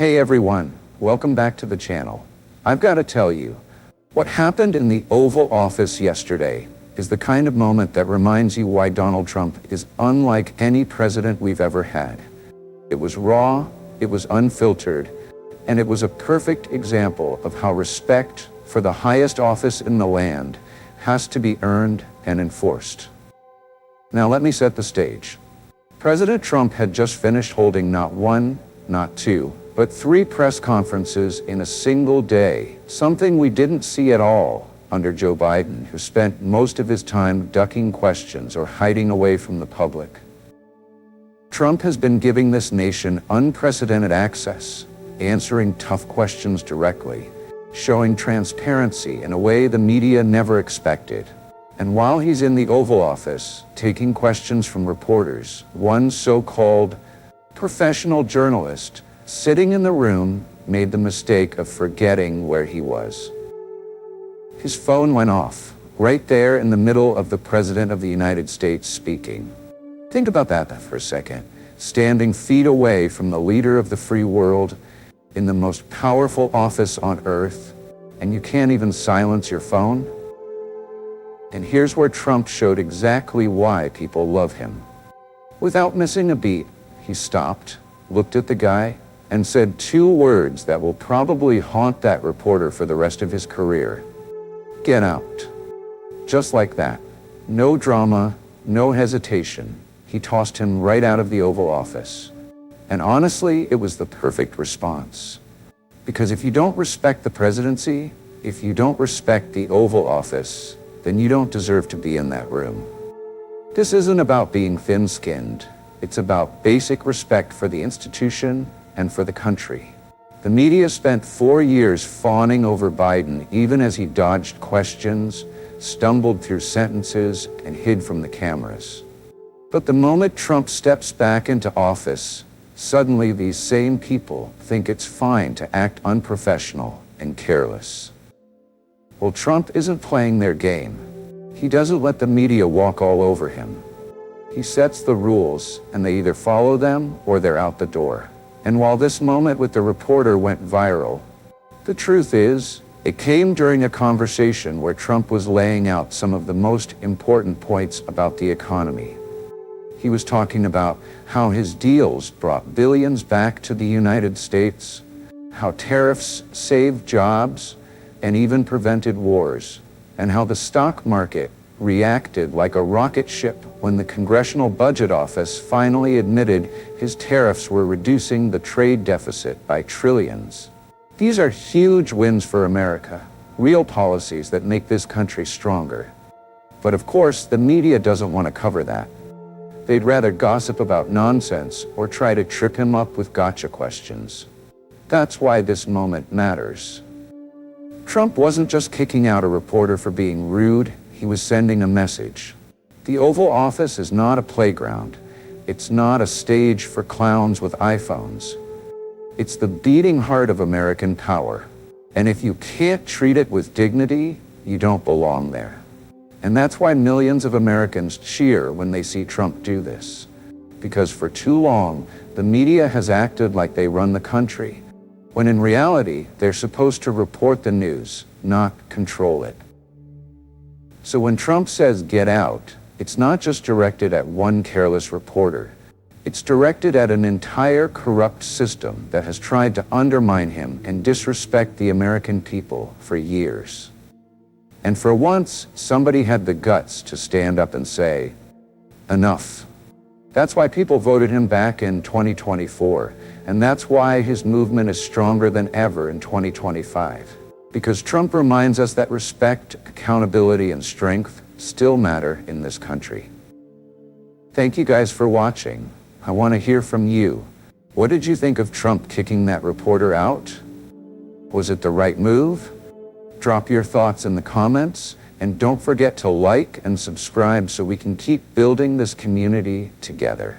Hey everyone, welcome back to the channel. I've got to tell you, what happened in the Oval Office yesterday is the kind of moment that reminds you why Donald Trump is unlike any president we've ever had. It was raw, it was unfiltered, and it was a perfect example of how respect for the highest office in the land has to be earned and enforced. Now let me set the stage. President Trump had just finished holding not one, not two, but 3 press conferences in a single day, something we didn't see at all under Joe Biden, who spent most of his time ducking questions or hiding away from the public. Trump has been giving this nation unprecedented access, answering tough questions directly, showing transparency in a way the media never expected. And while he's in the Oval Office, taking questions from reporters, one so-called professional journalist sitting in the room made the mistake of forgetting where he was. His phone went off, right there in the middle of the President of the United States speaking. Think about that for a second. Standing feet away from the leader of the free world, in the most powerful office on earth, and you can't even silence your phone? And here's where Trump showed exactly why people love him. Without missing a beat, he stopped, looked at the guy, and said 2 words that will probably haunt that reporter for the rest of his career. Get out. Just like that. No drama, no hesitation. He tossed him right out of the Oval Office. And honestly, it was the perfect response. Because if you don't respect the presidency, if you don't respect the Oval Office, then you don't deserve to be in that room. This isn't about being thin-skinned. It's about basic respect for the institution and for the country. The media spent 4 years fawning over Biden even as he dodged questions, stumbled through sentences, and hid from the cameras. But the moment Trump steps back into office, suddenly these same people think it's fine to act unprofessional and careless. Well, Trump isn't playing their game. He doesn't let the media walk all over him. He sets the rules, and they either follow them or they're out the door. And while this moment with the reporter went viral, the truth is, it came during a conversation where Trump was laying out some of the most important points about the economy. He was talking about how his deals brought billions back to the United States, how tariffs saved jobs and even prevented wars, and how the stock market reacted like a rocket ship when the Congressional Budget Office finally admitted his tariffs were reducing the trade deficit by trillions. These are huge wins for America, real policies that make this country stronger. But of course, the media doesn't want to cover that. They'd rather gossip about nonsense or try to trip him up with gotcha questions. That's why this moment matters. Trump wasn't just kicking out a reporter for being rude, he was sending a message. The Oval Office is not a playground. It's not a stage for clowns with iPhones. It's the beating heart of American power. And if you can't treat it with dignity, you don't belong there. And that's why millions of Americans cheer when they see Trump do this. Because for too long, the media has acted like they run the country, when in reality, they're supposed to report the news, not control it. So when Trump says get out, it's not just directed at one careless reporter. It's directed at an entire corrupt system that has tried to undermine him and disrespect the American people for years. And for once, somebody had the guts to stand up and say, enough. That's why people voted him back in 2024, and that's why his movement is stronger than ever in 2025. Because Trump reminds us that respect, accountability, and strength still matter in this country. Thank you guys for watching. I want to hear from you. What did you think of Trump kicking that reporter out? Was it the right move? Drop your thoughts in the comments, and don't forget to like and subscribe so we can keep building this community together.